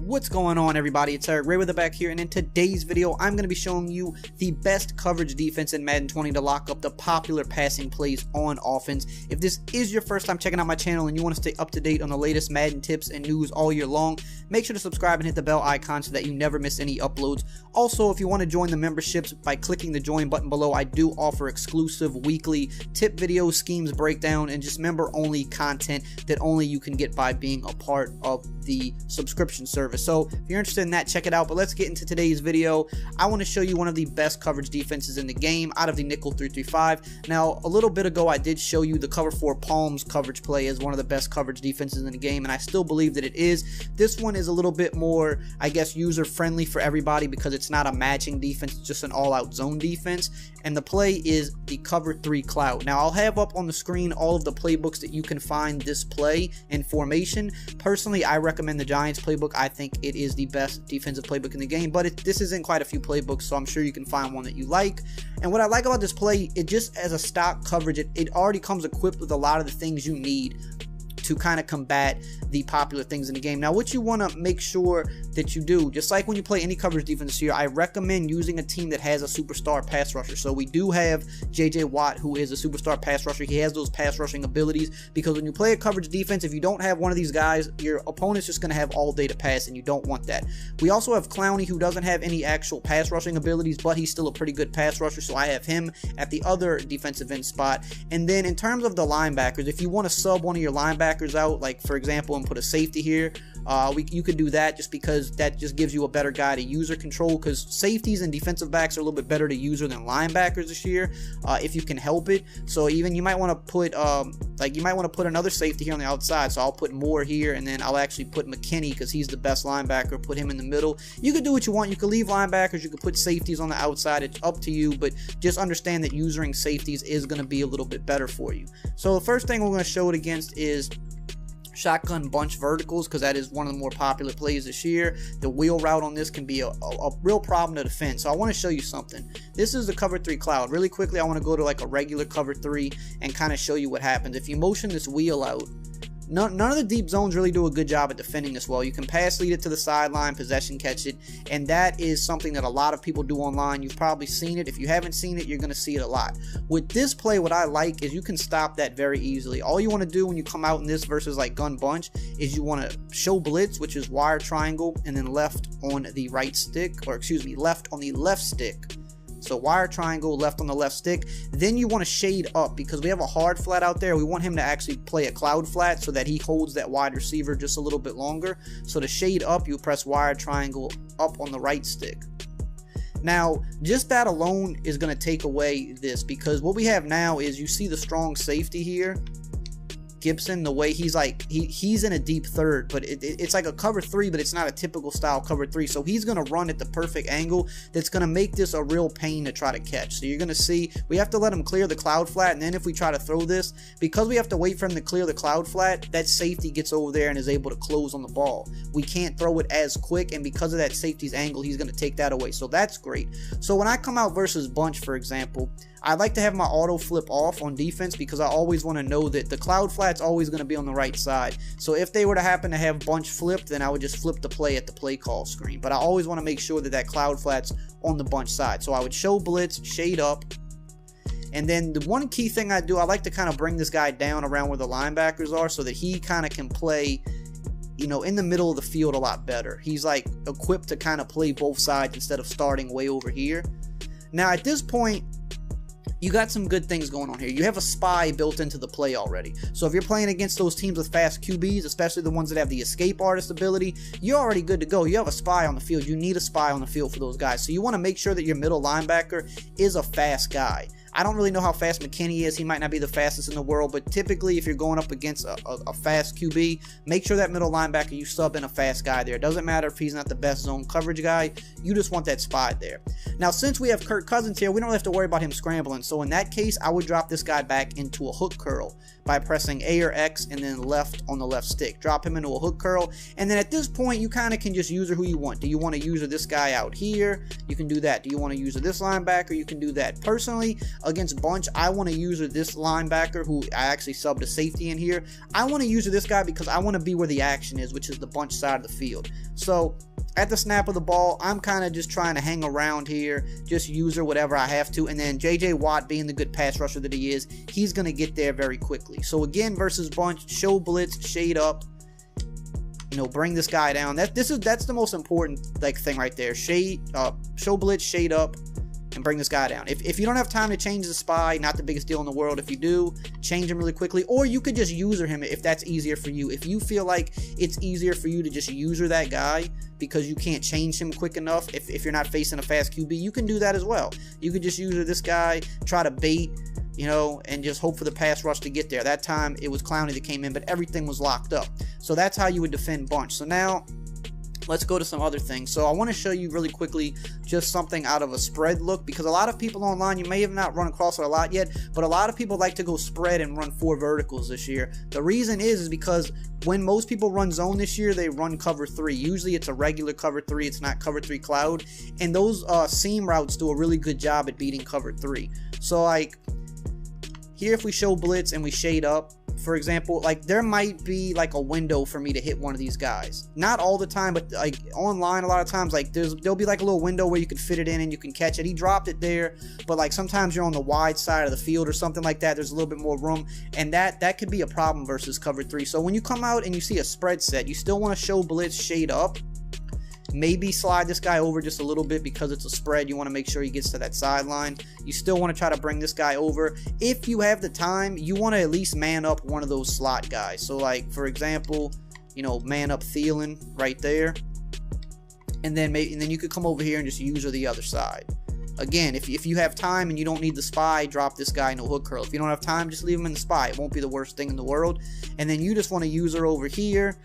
What's going on, everybody? It's rayweather back here, and in today's video I'm going to be showing you the best coverage defense in Madden 20 to lock up the popular passing plays on offense. If this is your first time checking out my channel and you want to stay up to date on the latest Madden tips and news all year long, make sure to subscribe and hit the bell icon so that you never miss any uploads. Also, if you want to join the memberships by clicking the join button below, I do offer exclusive weekly tip videos, schemes, breakdown, and just member only content that only you can get by being a part of the subscription service. So if you're interested in that, check it out. But let's get into today's video. I want to show you one of the best coverage defenses in the game out of the nickel 3-3-5. Now, a little bit ago I did show you the cover 4 palms coverage play as one of the best coverage defenses in the game, and I still believe that it is. This one is a little bit more, I guess, user friendly for everybody because it's not a matching defense, it's just an all-out zone defense, and the play is the cover 3 cloud. Now, I'll have up on the screen all of the playbooks that you can find this play in formation. Personally, I recommend the Giants playbook. I think it is the best defensive playbook in the game, but this isn't quite a few playbooks, so I'm sure you can find one that you like. And what I like about this play, it just as a stock coverage, it already comes equipped with a lot of the things you need to kind of combat the popular things in the game. Now, what you want to make sure that you do, just like when you play any coverage defense here, I recommend using a team that has a superstar pass rusher. So we do have JJ Watt, who is a superstar pass rusher. He has those pass rushing abilities, because when you play a coverage defense, if you don't have one of these guys, your opponent's just going to have all day to pass, and you don't want that. We also have Clowney, who doesn't have any actual pass rushing abilities, but he's still a pretty good pass rusher, so I have him at the other defensive end spot. And then in terms of the linebackers, if you want to sub one of your linebackers out, like for example, and put a safety here, you could do that, just because that just gives you a better guy to user control, because safeties and defensive backs are a little bit better to user than linebackers this year, if you can help it. So even you might want to put another safety here on the outside. So I'll put Moore here, and then I'll actually put McKinney, because he's the best linebacker, put him in the middle. You could do what you want. You could leave linebackers, you could put safeties on the outside. It's up to you, but just understand that using safeties is going to be a little bit better for you. So the first thing we're going to show it against is shotgun bunch verticals, because that is one of the more popular plays this year. The wheel route on this can be a real problem to defend. So I want to show you something. This is the cover 3 cloud. Really quickly, I want to go to like a regular cover 3 and kind of show you what happens. If you motion this wheel out, none of the deep zones really do a good job at defending this well. You can pass lead it to the sideline, possession catch it, and that is something that a lot of people do online. You've probably seen it. If you haven't seen it, you're going to see it a lot. With this play, what I like is you can stop that very easily. All you want to do when you come out in this versus like gun bunch is you want to show blitz, which is wire triangle, and then left on the right stick, or excuse me, left on the left stick. So wire triangle, left on the left stick. Then you want to shade up, because we have a hard flat out there. We want him to actually play a cloud flat so that he holds that wide receiver just a little bit longer. So to shade up, you press wire triangle up on the right stick. Now, just that alone is going to take away this, because what we have now is, you see the strong safety here, Gibson, the way he's like, he's in a deep third, but it's like a cover 3, but it's not a typical style cover 3. So he's going to run at the perfect angle that's going to make this a real pain to try to catch. So you're going to see we have to let him clear the cloud flat, and then if we try to throw this, because we have to wait for him to clear the cloud flat, that safety gets over there and is able to close on the ball. We can't throw it as quick, and because of that safety's angle, he's going to take that away. So that's great. So when I come out versus bunch, for example, I like to have my auto flip off on defense, because I always want to know that the cloud flat's always going to be on the right side. So if they were to happen to have bunch flipped, then I would just flip the play at the play call screen. But I always want to make sure that that cloud flat's on the bunch side. So I would show blitz, shade up, and then the one key thing I do, I like to kind of bring this guy down around where the linebackers are, so that he kind of can play, you know, in the middle of the field a lot better. He's like equipped to kind of play both sides instead of starting way over here. Now at this point, you got some good things going on here. You have a spy built into the play already. So if you're playing against those teams with fast QBs, especially the ones that have the escape artist ability, you're already good to go. You have a spy on the field. You need a spy on the field for those guys. So you want to make sure that your middle linebacker is a fast guy. I don't really know how fast McKinney is. He might not be the fastest in the world, but typically if you're going up against a fast QB, make sure that middle linebacker, you sub in a fast guy there. It doesn't matter if he's not the best zone coverage guy. You just want that spy there. Now, since we have Kirk Cousins here, we don't have to worry about him scrambling. So in that case, I would drop this guy back into a hook curl by pressing A or X and then left on the left stick. Drop him into a hook curl, and then at this point, you kind of can just user who you want. Do you want to user this guy out here? You can do that. Do you want to user this linebacker? You can do that. Personally, against bunch, I want to use this linebacker who I actually subbed a safety in here. I want to use this guy because I want to be where the action is, which is the bunch side of the field. So at the snap of the ball, I'm kind of just trying to hang around here, just use her whatever I have to, and then J.J. Watt, being the good pass rusher that he is, he's going to get there very quickly. So again, versus bunch, show blitz, shade up, you know, bring this guy down. That's the most important thing right there. Shade up, show blitz, shade up, and bring this guy down. If you don't have time to change the spy, not the biggest deal in the world. If you do, change him really quickly, or you could just user him if that's easier for you. If you feel like it's easier for you to just user that guy because you can't change him quick enough, if you're not facing a fast QB, you can do that as well. You could just user this guy, try to bait, you know, and just hope for the pass rush to get there. That time it was Clowney that came in, but everything was locked up. So that's how you would defend bunch. So now let's go to some other things. So I want to show you really quickly just something out of a spread look, because a lot of people online, you may have not run across it a lot yet, but a lot of people like to go spread and run 4 verticals this year. The reason is because when most people run zone this year, they run cover 3. Usually it's a regular cover 3, it's not cover 3 cloud, and those seam routes do a really good job at beating cover 3. So like here, if we show blitz and we shade up, for example, like there might be like a window for me to hit one of these guys. Not all the time, but like online a lot of times, like there'll be like a little window where you can fit it in and you can catch it. He dropped it there, but like sometimes you're on the wide side of the field or something like that. There's a little bit more room, and that could be a problem versus cover 3. So when you come out and you see a spread set, you still want to show blitz, shade up. Maybe slide this guy over just a little bit because it's a spread. You want to make sure he gets to that sideline. You still want to try to bring this guy over. If you have the time, you want to at least man up one of those slot guys. So like, for example, you know, man up Thielen right there. And then you could come over here and just use her the other side. Again, if you have time and you don't need the spy, drop this guy in a hook curl. If you don't have time, just leave him in the spy. It won't be the worst thing in the world. And then you just want to use her over here.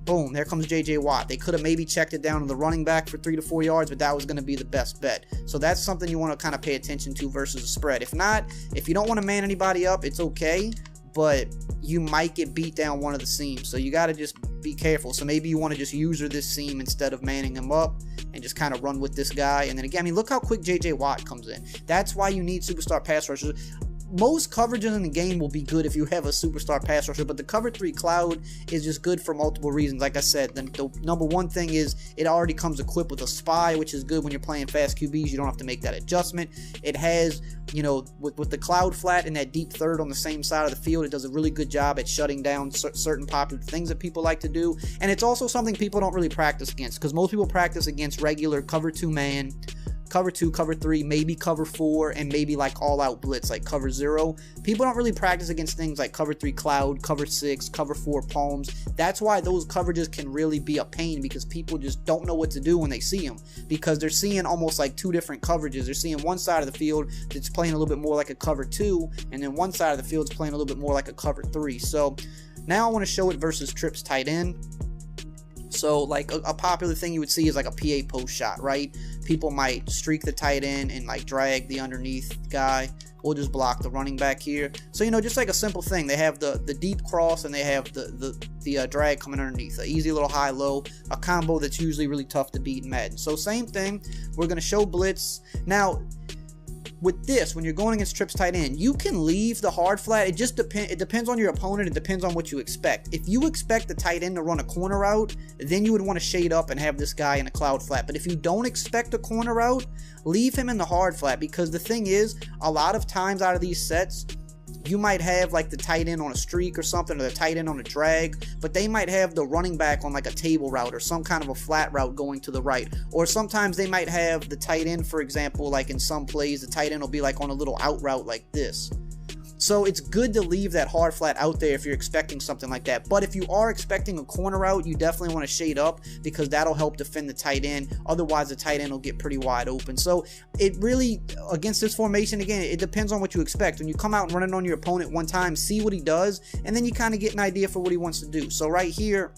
Boom, there comes J.J. Watt. They could have maybe checked it down to the running back for 3 to 4 yards, but that was going to be the best bet. So that's something you want to kind of pay attention to versus a spread. If not, if you don't want to man anybody up, it's okay, but you might get beat down one of the seams. So you got to just be careful. So maybe you want to just user this seam instead of manning him up and just kind of run with this guy. And then again, I mean, look how quick J.J. Watt comes in. That's why you need superstar pass rushers. Most coverages in the game will be good if you have a superstar pass rusher, but the cover 3 cloud is just good for multiple reasons. Like I said, the number one thing is it already comes equipped with a spy, which is good when you're playing fast QBs. You don't have to make that adjustment. It has, you know, with the cloud flat and that deep third on the same side of the field, it does a really good job at shutting down certain popular things that people like to do. And it's also something people don't really practice against, because most people practice against regular cover 2 man, cover 2, cover 3, maybe cover 4, and maybe like all-out blitz, like cover 0. People don't really practice against things like cover 3 cloud, cover 6, cover 4 palms. That's why those coverages can really be a pain, because people just don't know what to do when they see them, because they're seeing almost like 2 different coverages. They're seeing one side of the field that's playing a little bit more like a cover 2, and then one side of the field is playing a little bit more like a cover 3. So now I want to show it versus trips tight end. So like a popular thing you would see is like a PA post shot, right? People might streak the tight end and like drag the underneath guy. We'll just block the running back here. So, you know, just like a simple thing. They have the deep cross and they have the drag coming underneath. An easy little high-low, a combo that's usually really tough to beat in Madden. So same thing. We're going to show blitz. Now, with this, when you're going against trips tight end, you can leave the hard flat. It just depends on your opponent. It depends on what you expect. If you expect the tight end to run a corner route, then you would want to shade up and have this guy in a cloud flat. But if you don't expect a corner route, leave him in the hard flat, because the thing is, a lot of times out of these sets, you might have like the tight end on a streak or something, or the tight end on a drag, but they might have the running back on like a table route or some kind of a flat route going to the right. Or sometimes they might have the tight end, for example, like in some plays, the tight end will be like on a little out route like this. So it's good to leave that hard flat out there if you're expecting something like that. But if you are expecting a corner route, you definitely want to shade up, because that'll help defend the tight end. Otherwise, the tight end will get pretty wide open. So it really, against this formation, again, it depends on what you expect. When you come out and run it on your opponent one time, see what he does, and then you kind of get an idea for what he wants to do. So right here,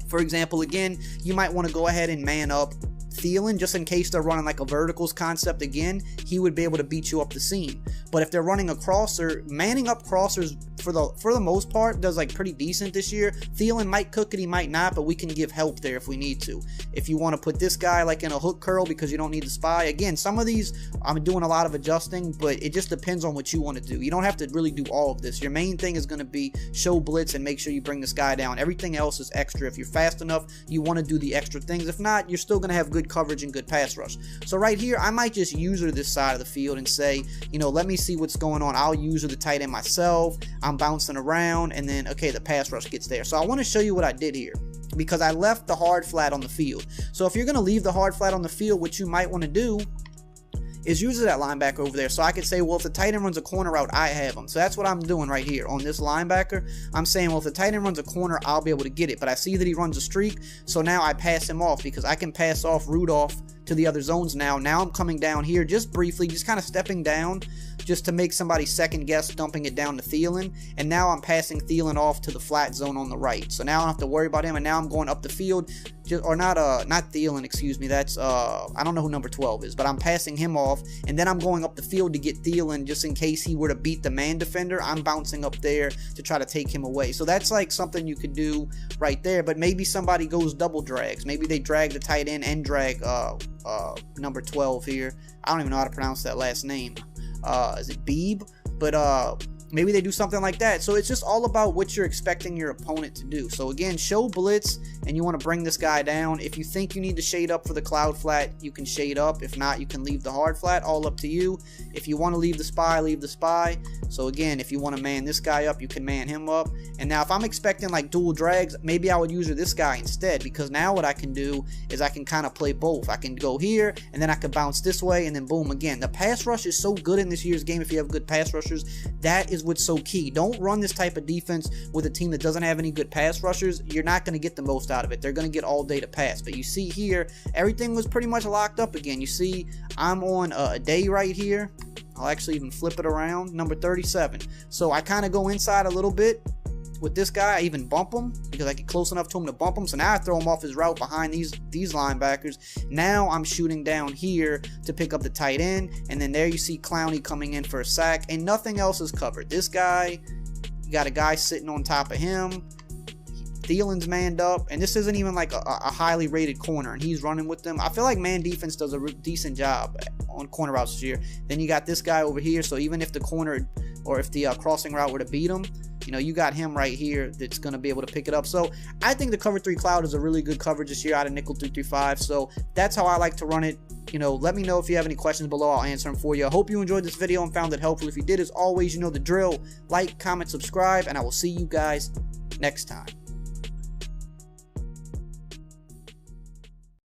for example, again, you might want to go ahead and man up Thielen, just in case they're running like a verticals concept again. He would be able to beat you up the seam. But if they're running a crosser, manning up crossers for the most part does like pretty decent this year. Thielen might cook it, he might not, but we can give help there if we need to. If you want to put this guy like in a hook curl because you don't need the spy, again, some of these I'm doing a lot of adjusting, but it just depends on what you want to do. You don't have to really do all of this. Your main thing is going to be show blitz and make sure you bring this guy down. Everything else is extra. If you're fast enough, you want to do the extra things. If not, you're still going to have good coverage and good pass rush. So right here, I might just user this side of the field and say, you know, let me see what's going on. I'll user the tight end myself. I'm bouncing around, and then, okay, the pass rush gets there. So I want to show you what I did here, because I left the hard flat on the field. So if you're going to leave the hard flat on the field, what you might want to do is use that linebacker over there. So I could say, well, if the tight end runs a corner route, I have him. So that's what I'm doing right here on this linebacker. I'm saying, well, if the tight end runs a corner, I'll be able to get it. But I see that he runs a streak, so now I pass him off, because I can pass off Rudolph to the other zones now. Now I'm coming down here just briefly, just kind of stepping down just to make somebody second guess dumping it down to Thielen. And now I'm passing Thielen off to the flat zone on the right. So now I don't have to worry about him, and now I'm going up the field. Or not Thielen, excuse me. That's I don't know who number 12 is, but I'm passing him off, and then I'm going up the field to get Thielen just in case he were to beat the man defender. I'm bouncing up there to try to take him away. So that's like something you could do right there. But maybe somebody goes double drags. Maybe they drag the tight end and drag number 12 here. I don't even know how to pronounce that last name. Is it Beeb? But maybe they do something like that. So it's just all about what you're expecting your opponent to do. So again, show blitz, and you want to bring this guy down. If you think you need to shade up for the cloud flat, you can shade up. If not, you can leave the hard flat. All up to you. If you want to leave the spy, leave the spy. So again, if you want to man this guy up, you can man him up. And now if I'm expecting like dual drags, maybe I would use this guy instead, because now what I can do is I can kind of play both. I can go here, and then I can bounce this way, and then boom again. The pass rush is so good in this year's game. If you have good pass rushers, that is what's so key. Don't run this type of defense with a team that doesn't have any good pass rushers. You're not going to get the most out of it. They're going to get all day to pass. But you see here, everything was pretty much locked up again. You see, I'm on a day right here. I'll actually even flip it around, number 37. So I kind of go inside a little bit with this guy. I even bump him because I get close enough to him to bump him. So now I throw him off his route behind these linebackers. Now I'm shooting down here to pick up the tight end, and then there you see Clowney coming in for a sack, and nothing else is covered. This guy, you got a guy sitting on top of him. Thielen's manned up, and this isn't even like a highly rated corner, and he's running with them. I feel like man defense does a decent job on corner routes this year. Then you got this guy over here, so even if the corner or if the crossing route were to beat him, you know, you got him right here that's going to be able to pick it up. So I think the cover 3 cloud is a really good coverage this year out of nickel 3-3-5. So that's how I like to run it. You know, let me know if you have any questions below. I'll answer them for you. I hope you enjoyed this video and found it helpful. If you did, as always, you know the drill. Like, comment, subscribe, and I will see you guys next time.